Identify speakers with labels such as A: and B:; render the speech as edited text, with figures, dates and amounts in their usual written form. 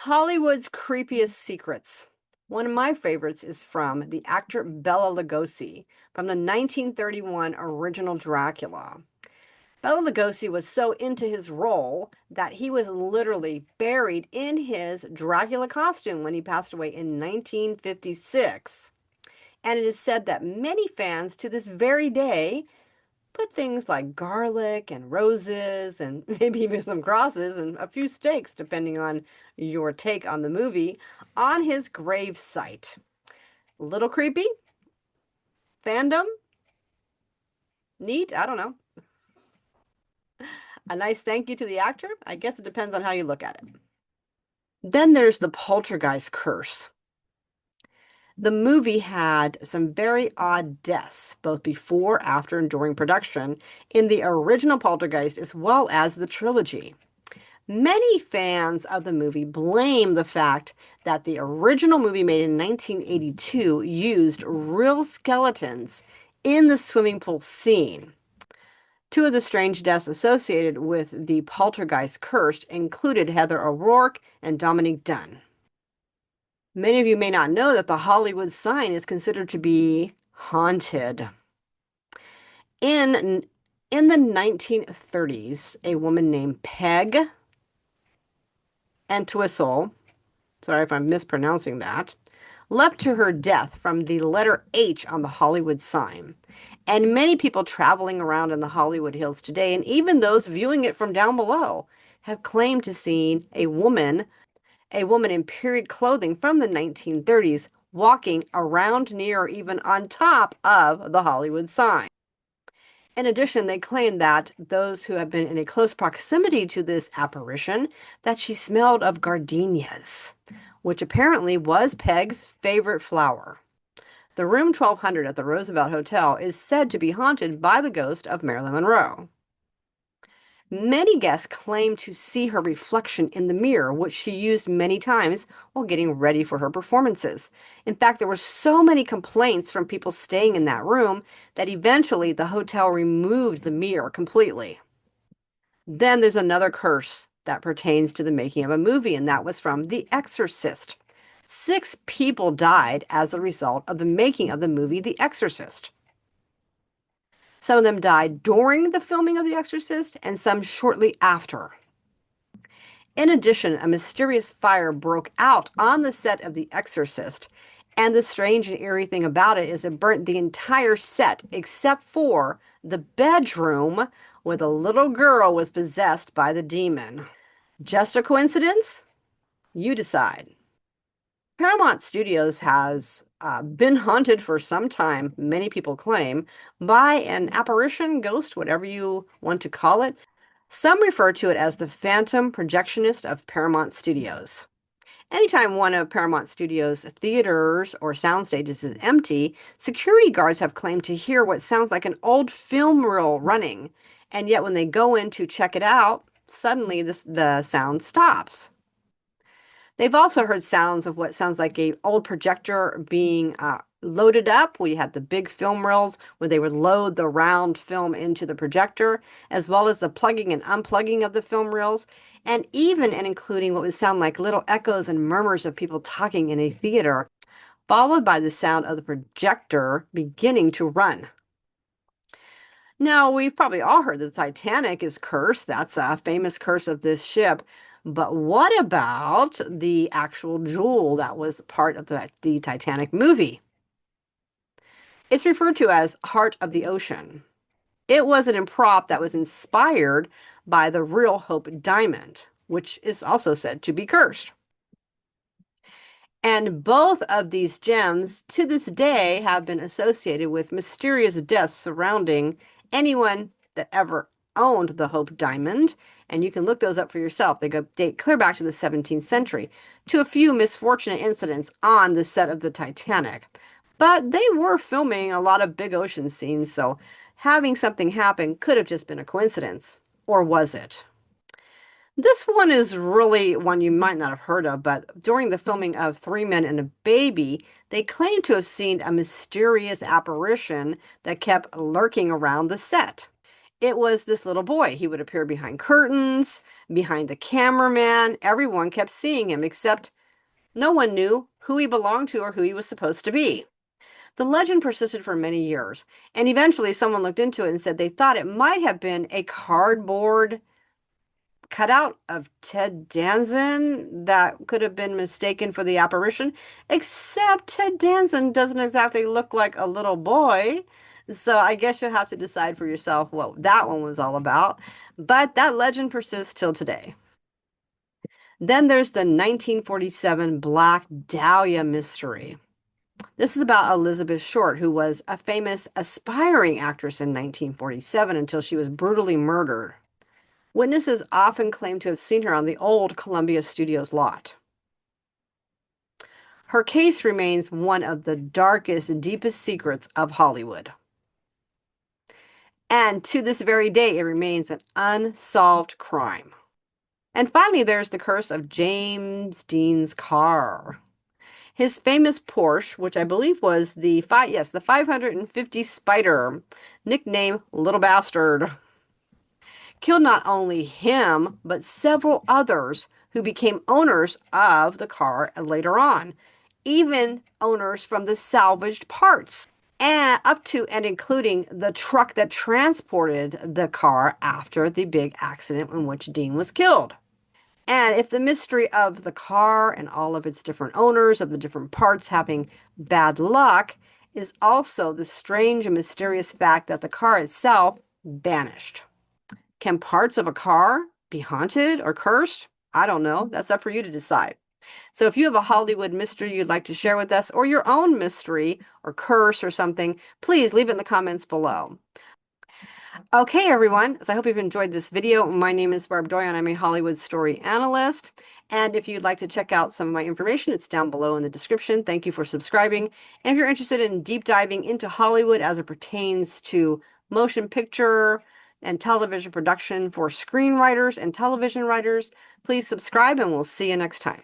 A: Hollywood's Creepiest Secrets. One of my favorites is from the actor Bela Lugosi from the 1931 original Dracula. Bela Lugosi was so into his role that he was literally buried in his Dracula costume when he passed away in 1956. And it is said that many fans to this very day put things like garlic and roses and maybe even some crosses and a few steaks, depending on your take on the movie, on his grave site. A little creepy? Fandom? Neat? I don't know. A nice thank you to the actor? I guess it depends on how you look at it. Then there's the Poltergeist curse. The movie had some very odd deaths, both before, after, and during production, in the original Poltergeist as well as the trilogy. Many fans of the movie blame the fact that the original movie made in 1982 used real skeletons in the swimming pool scene. Two of the strange deaths associated with the Poltergeist curse included Heather O'Rourke and Dominique Dunne. Many of you may not know that the Hollywood sign is considered to be haunted. In the 1930s, a woman named Peg Entwistle, sorry if I'm mispronouncing that, leapt to her death from the letter H on the Hollywood sign. And many people traveling around in the Hollywood Hills today, and even those viewing it from down below, have claimed to see a woman in period clothing from the 1930s walking around near or even on top of the Hollywood sign. In addition, they claim that those who have been in a close proximity to this apparition, that she smelled of gardenias, which apparently was Peg's favorite flower. The room 1200 at the Roosevelt Hotel is said to be haunted by the ghost of Marilyn Monroe. Many guests claim to see her reflection in the mirror, which she used many times while getting ready for her performances. In fact, there were so many complaints from people staying in that room that eventually the hotel removed the mirror completely. Then there's another curse that pertains to the making of a movie, and that was from The Exorcist. 6 people died as a result of the making of the movie The Exorcist. Some of them died during the filming of The Exorcist and some shortly after. In addition, a mysterious fire broke out on the set of The Exorcist, and the strange and eerie thing about it is it burnt the entire set except for the bedroom where the little girl was possessed by the demon. Just a coincidence? You decide. Paramount Studios has been haunted for some time, many people claim, by an apparition, ghost, whatever you want to call it. Some refer to it as the phantom projectionist of Paramount Studios. Anytime one of Paramount Studios' theaters or sound stages is empty, security guards have claimed to hear what sounds like an old film reel running. And yet when they go in to check it out, suddenly the sound stops. They've also heard sounds of what sounds like an old projector being loaded up. We had the big film reels where they would load the round film into the projector, as well as the plugging and unplugging of the film reels, and even and including what would sound like little echoes and murmurs of people talking in a theater, followed by the sound of the projector beginning to run. Now, we've probably all heard that the Titanic is cursed. That's a famous curse of this ship. But what about the actual jewel that was part of the Titanic movie? It's referred to as Heart of the Ocean. It was an prop that was inspired by the real Hope diamond, which is also said to be cursed. And both of these gems to this day have been associated with mysterious deaths surrounding anyone that ever owned the Hope diamond, and you can look those up for yourself. They go date clear back to the 17th century, to a few misfortunate incidents on the set of the Titanic. But they were filming a lot of big ocean scenes, so having something happen could have just been a coincidence. Or was it? This one is really one you might not have heard of, but during the filming of Three Men and a Baby, they claim to have seen a mysterious apparition that kept lurking around the set. It was this little boy. He would appear behind curtains, behind the cameraman. Everyone kept seeing him, except no one knew who he belonged to or who he was supposed to be. The legend persisted for many years, and eventually someone looked into it and said they thought it might have been a cardboard cutout of Ted Danson that could have been mistaken for the apparition, except Ted Danson doesn't exactly look like a little boy. So I guess you'll have to decide for yourself what that one was all about. But that legend persists till today. Then there's the 1947 Black Dahlia mystery. This is about Elizabeth Short, who was a famous aspiring actress in 1947 until she was brutally murdered. Witnesses often claim to have seen her on the old Columbia Studios lot. Her case remains one of the darkest, deepest secrets of Hollywood. And to this very day, it remains an unsolved crime. And finally, there's the curse of James Dean's car. His famous Porsche, which I believe was the 550 Spider, nicknamed Little Bastard, killed not only him, but several others who became owners of the car later on, even owners from the salvaged parts, and up to and including the truck that transported the car after the big accident in which Dean was killed. And if the mystery of the car and all of its different owners of the different parts having bad luck is also the strange and mysterious fact that the car itself vanished. Can parts of a car be haunted or cursed? I don't know. That's up for you to decide. So if you have a Hollywood mystery you'd like to share with us, or your own mystery or curse or something, please leave it in the comments below. Okay, everyone, so I hope you've enjoyed this video. My name is Barb Doyon. I'm a Hollywood story analyst. And if you'd like to check out some of my information, it's down below in the description. Thank you for subscribing. And if you're interested in deep diving into Hollywood as it pertains to motion picture and television production for screenwriters and television writers, please subscribe and we'll see you next time.